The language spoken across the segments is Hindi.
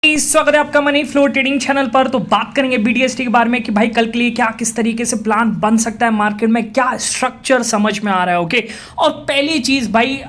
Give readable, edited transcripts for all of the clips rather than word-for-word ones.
स्वागत है आपका मनी फ्लो ट्रेडिंग चैनल पर। तो बात करेंगे बीटीएसटी के बारे में कि भाई कल के लिए क्या किस तरीके से प्लान बन सकता है, मार्केट में क्या स्ट्रक्चर समझ में आ रहा है। ओके, और पहली चीज भाई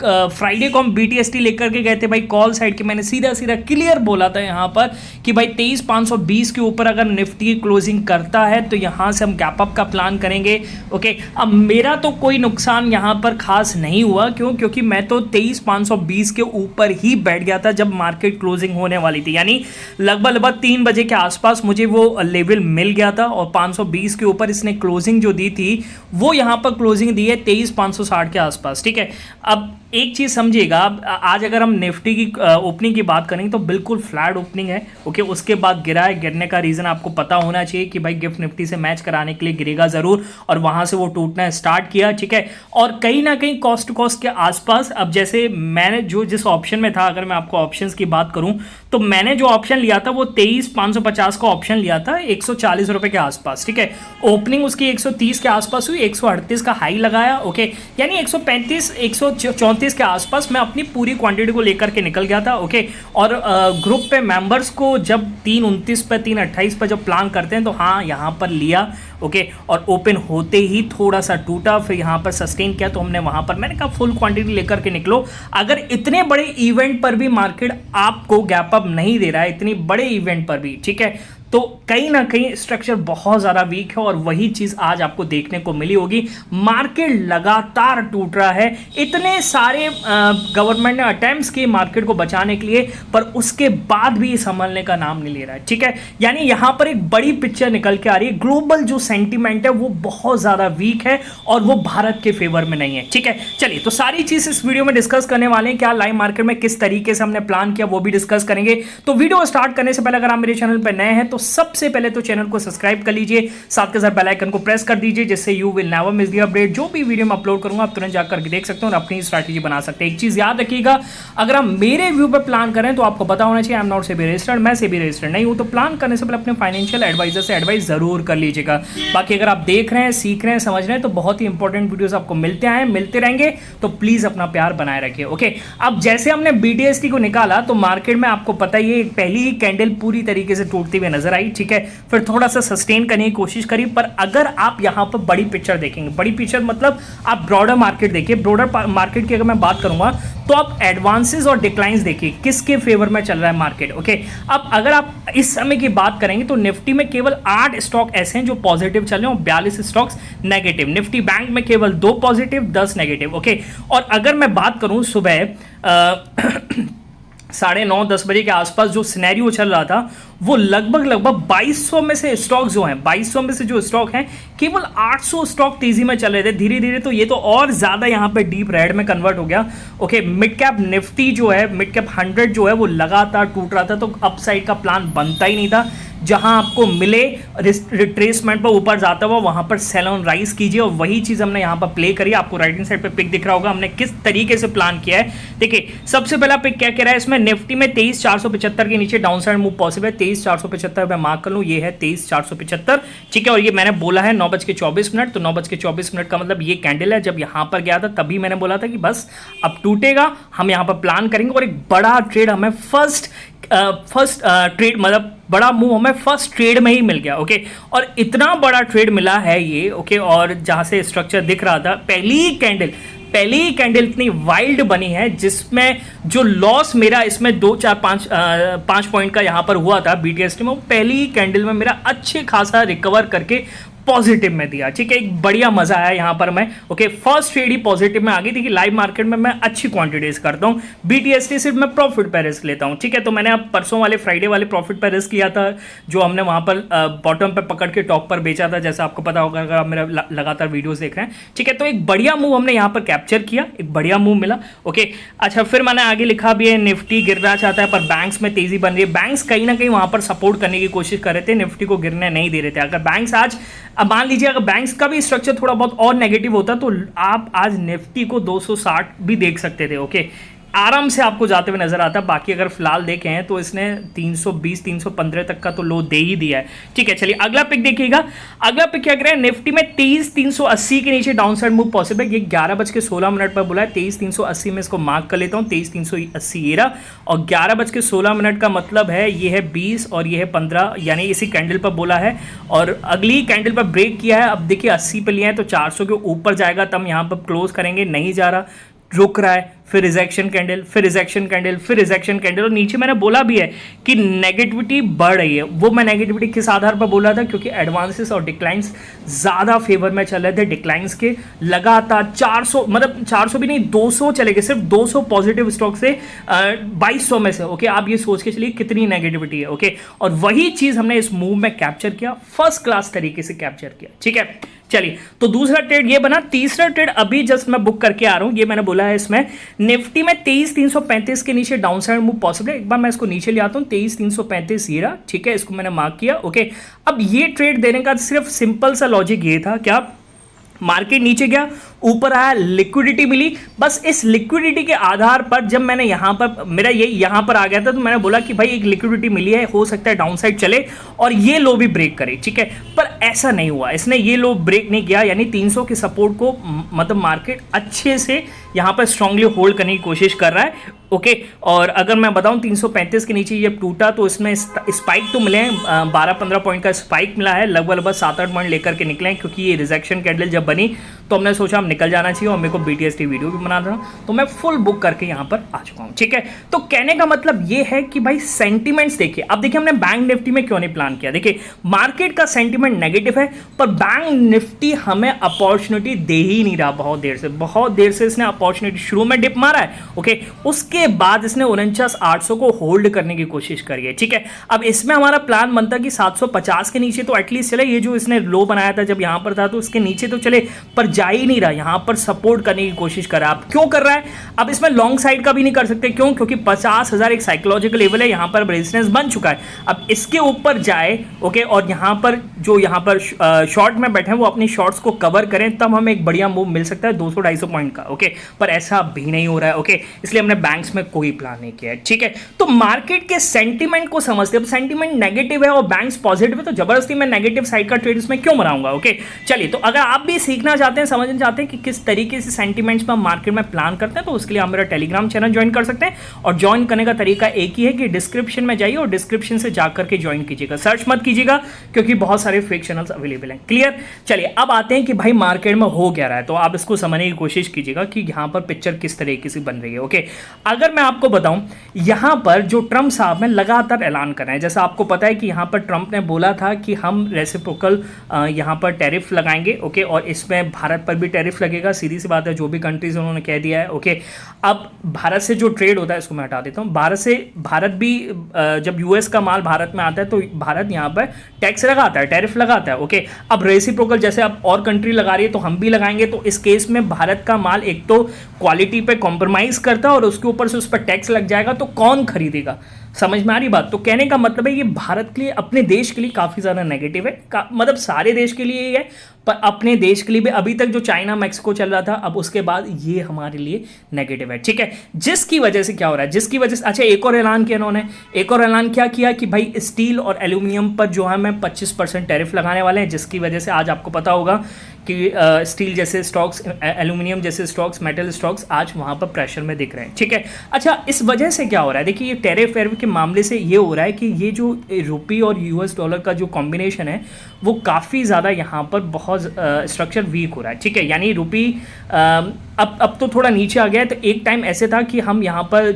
फ्राइडे को हम बीटीएसटी लेकर के गए थे भाई कॉल साइड के, मैंने सीधा सीधा क्लियर बोला था यहाँ पर कि भाई 23,520 के ऊपर अगर निफ्टी क्लोजिंग करता है तो यहाँ से हम गैप अप का प्लान करेंगे। ओके, अब मेरा तो कोई नुकसान यहाँ पर खास नहीं हुआ, क्योंकि मैं तो 23,520 के ऊपर ही बैठ गया था जब मार्केट क्लोजिंग होने वाली थी, यानी लगभग 3 बजे के आसपास मुझे वो लेवल मिल गया था और 520 के ऊपर इसने क्लोजिंग जो दी थी वो यहाँ पर क्लोजिंग दी है 23,560 के आसपास। ठीक है, अब एक चीज समझिएगा, आज अगर हम निफ्टी की ओपनिंग की बात करेंगे तो बिल्कुल फ्लैट ओपनिंग है। ओके, उसके बाद गिरा है, गिरने का रीजन आपको पता होना चाहिए कि भाई गिफ्ट निफ्टी से मैच कराने के लिए गिरेगा जरूर और वहां से वो टूटना स्टार्ट किया। ठीक है, और कहीं ना कहीं कॉस्ट टू कॉस्ट के आसपास, अब जैसे मैंने जिस ऑप्शन में था, अगर मैं आपको ऑप्शंस की बात करूं तो मैंने जो ऑप्शन लिया था वो 23,550 का ऑप्शन लिया था 140 रुपए के आसपास। ठीक है, ओपनिंग उसकी 130 के आसपास हुई, 138 का हाई लगाया। ओके, यानी 135 134 के आसपास मैं अपनी पूरी क्वांटिटी को लेकर के निकल गया था। ओके, और ग्रुप पे मेंबर्स को जब 329 पे 328 पे जब प्लान करते हैं तो हाँ यहाँ पर लिया। ओके, और ओपन होते ही थोड़ा सा टूटा, फिर यहाँ पर सस्टेन किया तो हमने वहां पर, मैंने कहा फुल क्वांटिटी लेकर के निकलो। अगर इतने बड़े इवेंट पर भी मार्केट आपको गैप अप नहीं दे रहा है, इतने बड़े इवेंट पर भी, ठीक है, तो कहीं ना कहीं स्ट्रक्चर बहुत ज़्यादा वीक है और वही चीज़ आज आपको देखने को मिली होगी। मार्केट लगातार टूट रहा है, इतने सारे गवर्नमेंट ने अटेम्प्ट्स किए मार्केट को बचाने के लिए, पर उसके बाद भी संभलने का नाम नहीं ले रहा है। ठीक है, यानी यहाँ पर एक बड़ी पिक्चर निकल के आ रही है, ग्लोबल जो सेंटीमेंट है वो बहुत ज़्यादा वीक है और वो भारत के फेवर में नहीं है। ठीक है, चलिए तो सारी चीज़ इस वीडियो में डिस्कस करने वाले हैं, क्या लाइव मार्केट में किस तरीके से हमने प्लान किया वो भी डिस्कस करेंगे। तो वीडियो स्टार्ट करने से पहले अगर आप मेरे चैनल पर नए हैं तो सबसे पहले तो चैनल को सब्सक्राइब कर लीजिए, साथ के साथ बेल आइकन को प्रेस कर दीजिए, जिससे you will never miss the update. जो भी वीडियो मैं अपलोड करूंगा आप तुरंत जाकर के देख सकते हैं और अपनी स्ट्रैटेजी बना सकते हैं। एक चीज याद रखिएगा, अगर आप मेरे व्यू पे प्लान करें तो आपको पता होना चाहिए I am not SEBI registered, मैं सेबी रजिस्टर्ड नहीं हूं, तो प्लान करने से पहले अपने फाइनेंशियल एडवाइजर से एडवाइस जरूर कर लीजिएगा। बाकी अगर आप देख रहे हैं, सीख रहे हैं, समझ रहे हैं तो बहुत ही इंपॉर्टेंट वीडियोस आपको मिलते रहेंगे, तो प्लीज अपना प्यार बनाए रखिए। ओके, अब जैसे हमने बीटीएसटी को निकाला तो मार्केट में आपको पता ही है पहली ही कैंडल पूरी तरीके से टूटती हुई नजर आई। ठीक है, फिर थोड़ा सा सस्टेन करने की कोशिश करी, पर अगर आप यहां पर बड़ी पिक्चर देखेंगे, बड़ी पिक्चर मतलब आप ब्रॉडर मार्केट देखिए, ब्रॉडर मार्केट की अगर मैं बात करूंगा तो आप एडवांसेस और डिक्लाइंस देखिए किसके फेवर में चल रहा है मार्केट। ओके, अब अगर आप इस समय की बात करेंगे तो निफ्टी में केवल 8 स्टॉक ऐसे हैं जो पॉजिटिव चल रहे हैं और 42 स्टॉक्स नेगेटिव। निफ्टी बैंक में केवल 2 पॉजिटिव 10 नेगेटिव। ओके, और अगर मैं बात करूं सुबह 9:30-10 बजे के आसपास जो सिनेरियो चल रहा था वो लगभग 2200 में से स्टॉक जो हैं, 2200 में से जो स्टॉक हैं केवल 800 स्टॉक तेजी में चल रहे थे। धीरे धीरे तो ये तो और ज्यादा यहाँ पे डीप रेड में कन्वर्ट हो गया। ओके, मिड कैप निफ्टी जो है, मिड कैप 100 जो है वो लगातार टूट रहा था, तो अपसाइड का प्लान बनता ही नहीं था। जहां आपको मिले रिट्रेसमेंट पर ऊपर जाता हुआ वहां पर सेल ऑन राइज कीजिए, और वही चीज हमने यहां पर प्ले करी। आपको राइट हैंड साइड पे पिक दिख रहा होगा हमने किस तरीके से प्लान किया है। देखिए सबसे पहला पिक क्या कह रहा है इसमें, निफ्टी में 23,475 के नीचे डाउन साइड मूव पॉसिबल है। 23,475 मैं मार्क कर लूं, ये है 23,475। ठीक है, और ये मैंने बोला है 9:24, तो 9:24 का मतलब ये कैंडल है। जब यहां पर गया था तभी मैंने बोला था कि बस अब टूटेगा, हम यहां पर प्लान करेंगे और एक बड़ा ट्रेड हमें फर्स्ट ट्रेड मतलब बड़ा मूव हमें फर्स्ट ट्रेड में ही मिल गया। ओके, और इतना बड़ा ट्रेड मिला है ये। ओके, और जहां से स्ट्रक्चर दिख रहा था, पहली कैंडल इतनी वाइल्ड बनी है जिसमें जो लॉस मेरा इसमें 2 4 5 पॉइंट का यहां पर हुआ था बीटीएसटी में, वो पहली कैंडल में मेरा अच्छे खासा रिकवर करके पॉजिटिव में दिया। ठीक है, एक बढ़िया मजा आया यहां पर मैं। ओके, फर्स्ट ट्रेड ही पॉजिटिव में आ गई थी कि लाइव मार्केट में मैं अच्छी क्वांटिटीज करता हूं, बीटीएसटी सिर्फ मैं प्रॉफिट पे रिस्क लेता हूं। ठीक है, तो मैंने अब परसों वाले फ्राइडे वाले प्रॉफिट पे रिस्क किया था, जो हमने वहां पर बॉटम पे पकड़ के टॉप पर बेचा था, जैसा आपको पता होगा अगर आप मेरा लगातार वीडियोस देख रहे हैं। ठीक है, तो एक बढ़िया मूव हमने यहाँ पर कैप्चर किया, एक बढ़िया मूव मिला। ओके, अच्छा फिर मैंने आगे लिखा भी है निफ्टी गिरना चाहता है पर बैंक्स में तेजी बन रही है। बैंक्स कहीं ना कहीं वहां पर सपोर्ट करने की कोशिश कर रहे थे, निफ्टी को गिरने नहीं दे रहे थे। अगर बैंक्स आज, अब मान लीजिए अगर बैंक्स का भी स्ट्रक्चर थोड़ा बहुत और नेगेटिव होता तो आप आज निफ्टी को 260 भी देख सकते थे। ओके, आराम से आपको जाते हुए नजर आता है। बाकी अगर फिलहाल देखें तो इसने 320 315 तक का तो लो दे ही दिया है। ठीक है, चलिए अगला पिक देखिएगा। अगला पिक क्या करें, निफ्टी में 23,380 के नीचे डाउन साइड मूव पॉसिबल है। ये 11:16 पर बोला है, 23,380 में इसको मार्क कर लेता हूं। 23,380 ये रहा, और 11:16 का मतलब है ये है 20 और ये है 15, यानी इसी कैंडल पर बोला है और अगली कैंडल पर ब्रेक किया है। अब देखिए 80 पे लिया है तो 400 के ऊपर जाएगा तब यहां पर क्लोज करेंगे, नहीं जा रहा, रुक रहा है, फिर रिजेक्शन कैंडल, फिर रिजेक्शन कैंडल, फिर रिजेक्शन कैंडल, और नीचे मैंने बोला भी है कि नेगेटिविटी बढ़ रही है। वो मैं नेगेटिविटी किस आधार पर बोला था, क्योंकि एडवांसेस और डिक्लाइंस ज़्यादा फेवर में चल रहे थे डिक्लाइंस के। लगातार 400, मतलब 400 भी नहीं, 200 चले गए, सिर्फ 200 पॉजिटिव स्टॉक से 2200 में से। ओके, आप ये सोच के चलिए कितनी नेगेटिविटी है। ओके, और वही चीज़ हमने इस मूव में कैप्चर किया, फर्स्ट क्लास तरीके से कैप्चर किया। ठीक है, चलिए तो दूसरा ट्रेड ये बना। तीसरा ट्रेड अभी जस्ट मैं बुक करके आ रहा हूं, ये मैंने बोला है इसमें निफ्टी में 23,335 के नीचे डाउन साइड मूव पॉसिबल है। एक बार मैं इसको नीचे ले आता हूं, 23,335 ये रहा। ठीक है, इसको मैंने मार्क किया। ओके, अब ये ट्रेड देने का सिर्फ सिंपल सा लॉजिक ये था, क्या मार्केट नीचे गया, ऊपर आया, लिक्विडिटी मिली, बस इस लिक्विडिटी के आधार पर जब मैंने यहां पर मेरा ये यहां पर आ गया था तो मैंने बोला कि भाई एक लिक्विडिटी मिली है, हो सकता है डाउन साइड चले और ये लो भी ब्रेक करे। ठीक है, पर ऐसा नहीं हुआ, इसने ये लो ब्रेक नहीं किया, यानी 300 के सपोर्ट को मतलब मार्केट अच्छे से यहां पर स्ट्रांगली होल्ड करने की कोशिश कर रहा है। ओके, और अगर मैं बताऊं 335 के नीचे ये टूटा तो इसमें स्पाइक तो मिले हैं, 12-15 पॉइंट का स्पाइक मिला है, लगभग 7-8 पॉइंट लेकर के निकले हैं, क्योंकि ये रिजेक्शन कैंडल जब बनी तो हमने सोचा हम निकल जाना चाहिए, और मेरे को BTST वीडियो भी बना रहा हूं, तो मैं फुल बुक करके यहां पर आ चुका हूं। ठीक है, तो कहने का मतलब ये है कि भाई सेंटीमेंट्स देखिए। अब देखिए हमने बैंक निफ्टी में क्यों नहीं प्लान किया, देखिए मार्केट का सेंटीमेंट नेगेटिव है, पर बैंक निफ्टी हमें अपॉर्चुनिटी दे ही नहीं रहा। बहुत देर से इसने अपॉर्चुनिटी, शुरू में डिप मारा है, ओके, उसके बाद इसने 49,800 को होल्ड करने की कोशिश करी है। ठीक है, अब इसमें हमारा प्लान बनता कि 750 के नीचे तो एटलीस्ट चले, ये जो इसने लो बनाया था जब यहां पर था तो उसके नीचे तो चले, पर जा ही नहीं रहा, यहां पर सपोर्ट करने की कोशिश कर रहा है। अब क्यों कर रहा है, अब इसमें लॉन्ग साइड का भी नहीं कर सकते, क्यों, क्योंकि 50,000 एक साइकोलॉजिकल लेवल है, यहां पर रेजिस्टेंस बन चुका है। अब इसके ऊपर जाए, ओके, और यहां पर जो यहां पर शॉर्ट में बैठे हैं वो अपनी शॉर्ट्स को कवर करें, तब हमें एक बढ़िया मूव मिल सकता है 200-250 पॉइंट का। ओके, पर ऐसा भी नहीं हो रहा है। ओके, इसलिए हमने बैंक्स में कोई प्लान नहीं किया है। ठीक है, तो मार्केट के सेंटीमेंट को समझते, अब सेंटीमेंट नेगेटिव है और बैंक्स पॉजिटिव है, तो जबरदस्ती मैं नेगेटिव साइड का ट्रेड इसमें क्यों बनाऊंगा। ओके, चलिए, तो अगर आप भी सीखना चाहते हैं, समझना चाहते हैं कि किस तरीके से सेंटीमेंट्स पर मार्केट में प्लान करते हैं, तो उसके लिए आप मेरा टेलीग्राम चैनल ज्वाइन कर सकते हैं, और ज्वाइन करने का तरीका एक ही है कि डिस्क्रिप्शन में जाइए और डिस्क्रिप्शन से जाकर के ज्वाइन कीजिएगा, सर्च मत कीजिएगा, क्योंकि बहुत सारे फेक चैनल्स अवेलेबल हैं। क्लियर, चलिए अब आते हैं कि भाई मार्केट में हो क्या रहा है, तो आप इसको समझने की कोशिश कीजिएगा कि यहां पर पिक्चर किस तरीके से बन रही है। ओके, अगर मैं आपको बताऊं, यहां पर जो ट्रंप साहब ने लगातार ऐलान कर रहे हैं, जैसा आपको पता है कि यहां पर ट्रंप ने बोला था कि हम रेसिप्रोकल यहां पर टैरिफ लगाएंगे। ओके, और इसमें भारत पर भी टैरिफ लगेगा, सीधी सी बात है, जो भी कंट्रीज उन्होंने कह दिया है। ओके, अब भारत से जो ट्रेड होता है, इसको मैं हटा देता हूं, भारत भी जब यूएस का माल भारत में आता है तो भारत यहां पर टैक्स लगाता है, टैरिफ लगाता है। ओके, अब रेसिप्रोकल जैसे अब और कंट्री लगा रही है तो हम भी लगाएंगे, तो इस केस में भारत का माल एक तो क्वालिटी पे कॉम्प्रोमाइज करता है और उसके ऊपर से उस पर टैक्स लग जाएगा, तो कौन खरीदेगा। समझ में आ रही बात, तो कहने का मतलब है ये भारत के लिए, अपने देश के लिए काफी ज्यादा नेगेटिव है, मतलब सारे देश के लिए ही है, पर अपने देश के लिए भी। अभी तक जो चाइना मैक्सिको चल रहा था, अब उसके बाद ये हमारे लिए नेगेटिव है। ठीक है, जिसकी वजह से क्या हो रहा है, जिसकी वजह से, अच्छा एक और ऐलान किया इन्होंने, एक और ऐलान क्या किया कि भाई स्टील और एल्यूमिनियम पर जो है मैं 25% टैरिफ लगाने वाले हैं, जिसकी वजह से आज आपको पता होगा कि स्टील जैसे स्टॉक्स, एल्यूमिनियम जैसे स्टॉक्स, मेटल स्टॉक्स आज वहां पर प्रेशर में दिख रहे हैं। ठीक है, अच्छा इस वजह से क्या हो रहा है, देखिए ये टैरिफ के मामले से ये हो रहा है कि ये जो रुपी और यूएस डॉलर का जो कॉम्बिनेशन है वो काफ़ी ज़्यादा यहाँ पर बहुत स्ट्रक्चर वीक हो रहा है। ठीक है, यानी रुपी अब तो थोड़ा नीचे आ गया है, तो एक टाइम ऐसे था कि हम यहाँ पर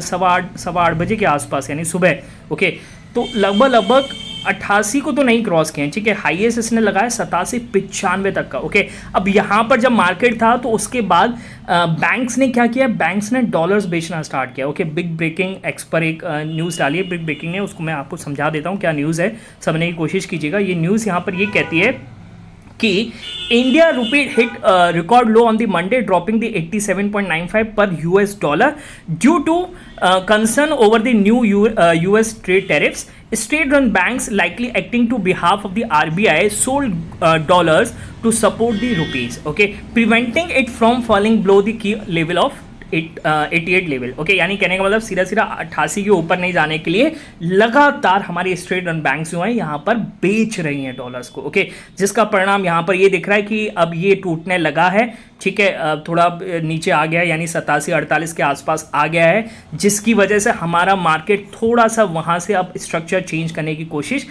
7:15 बजे के आसपास, यानी सुबह, ओके, तो लगभग 88 को तो नहीं क्रॉस किए। ठीक है, हाईएस्ट इसने लगाया 87-95 तक का। ओके, अब यहाँ पर जब मार्केट था तो उसके बाद बैंक्स ने क्या किया, बैंक्स ने डॉलर्स बेचना स्टार्ट किया। ओके, बिग ब्रेकिंग एक्स पर एक न्यूज़ डाली है बिग ब्रेकिंग ने, उसको मैं आपको समझा देता हूँ क्या न्यूज़ है, समझने की कोशिश कीजिएगा। ये न्यूज़ यहाँ पर ये कहती है कि India rupee hit record low on the Monday, dropping the 87.95 पर US dollar due to concern over the new US trade tariffs. State-run banks likely acting to behalf of the RBI sold dollars to support the rupees, okay, preventing it from falling below the key level of 88 level. Okay, यानी कहने का मतलब सीधा सीधा 88 के ऊपर नहीं जाने के लिए लगातार हमारे स्टेट रन बैंक्स जो हैं यहाँ पर बेच रही हैं डॉलर्स को। ओके, जिसका परिणाम यहाँ पर ये दिख रहा है कि अब ये टूटने लगा है। ठीक है, थोड़ा नीचे आ गया है, यानी 87-48 के आसपास आ गया है, जिसकी वजह से हमारा मार्केट थोड़ा सा वहाँ से अब स्ट्रक्चर चेंज करने की कोशिश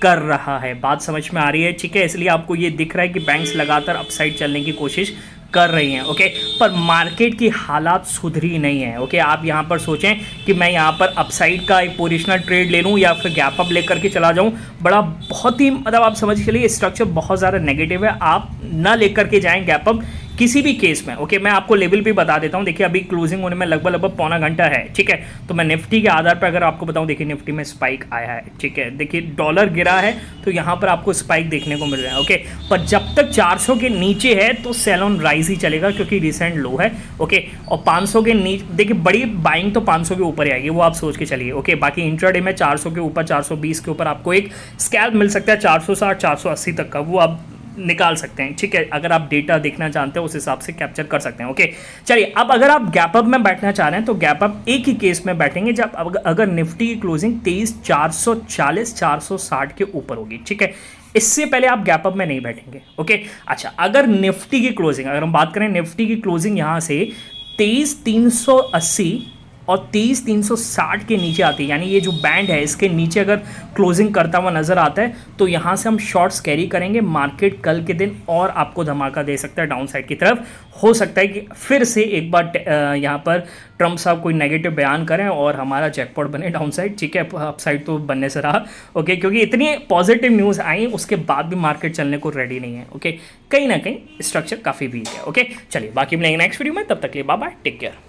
कर रहा है। बात समझ में आ रही है? ठीक है, इसलिए आपको ये दिख रहा है कि बैंक्स लगातार अपसाइड चलने की कोशिश कर रही हैं। ओके, पर मार्केट की हालात सुधरी नहीं है। ओके, आप यहाँ पर सोचें कि मैं यहाँ पर अपसाइड का एक पोजिशनल ट्रेड ले लूँ या फिर गैप अप लेकर के चला जाऊँ, बहुत ही मतलब आप समझ के लिए स्ट्रक्चर बहुत ज़्यादा नेगेटिव है। आप ना लेकर के जाएँ गैप अप किसी भी केस में। ओके, मैं आपको लेवल भी बता देता हूँ। देखिए, अभी क्लोजिंग होने में लगभग पौना घंटा है। ठीक है, तो मैं निफ्टी के आधार पर अगर आपको बताऊँ, देखिए निफ्टी में स्पाइक आया है। ठीक है, देखिए डॉलर गिरा है तो यहाँ पर आपको स्पाइक देखने को मिल रहा है। ओके, पर जब तक 400 के नीचे है तो सेल ऑन राइज ही चलेगा, क्योंकि रिसेंट लो है। ओके, और 500 के नीचे देखिए बड़ी बाइंग तो 500 के ऊपर ही आएगी, वो आप सोच के चलिए। ओके, बाकी इंट्राडे में 400 के ऊपर, 420 के ऊपर आपको एक स्कैल्प मिल सकता है 460 480 तक का, वो आप निकाल सकते हैं। ठीक है, अगर आप डेटा देखना चाहते हैं उस हिसाब से कैप्चर कर सकते हैं। ओके, चलिए अब अगर आप गैप अप में बैठना चाह रहे हैं तो गैप अप एक ही केस में बैठेंगे जब अगर निफ्टी की क्लोजिंग 23,440 460 के ऊपर होगी। ठीक है, इससे पहले आप गैप अप में नहीं बैठेंगे। ओके, अच्छा, अगर निफ्टी की क्लोजिंग, अगर हम बात करें निफ्टी की क्लोजिंग यहाँ से 23,380 और 23,360 के नीचे आती है, यानी ये जो बैंड है इसके नीचे अगर क्लोजिंग करता हुआ नजर आता है तो यहाँ से हम शॉर्ट्स कैरी करेंगे। मार्केट कल के दिन और आपको धमाका दे सकता है डाउन साइड की तरफ। हो सकता है कि फिर से एक बार यहाँ पर ट्रम्प साहब कोई नेगेटिव बयान करें और हमारा जैकपॉट बने डाउन साइड। ठीक है, अप साइड तो बनने से रहा। ओके, क्योंकि इतनी पॉजिटिव न्यूज़ आई उसके बाद भी मार्केट चलने को रेडी नहीं है। ओके, कहीं ना कहीं स्ट्रक्चर काफ़ी वीक है। ओके, चलिए बाकी मिलेंगे नेक्स्ट वीडियो में, तब तक के लिए बाय बाय, टेक केयर।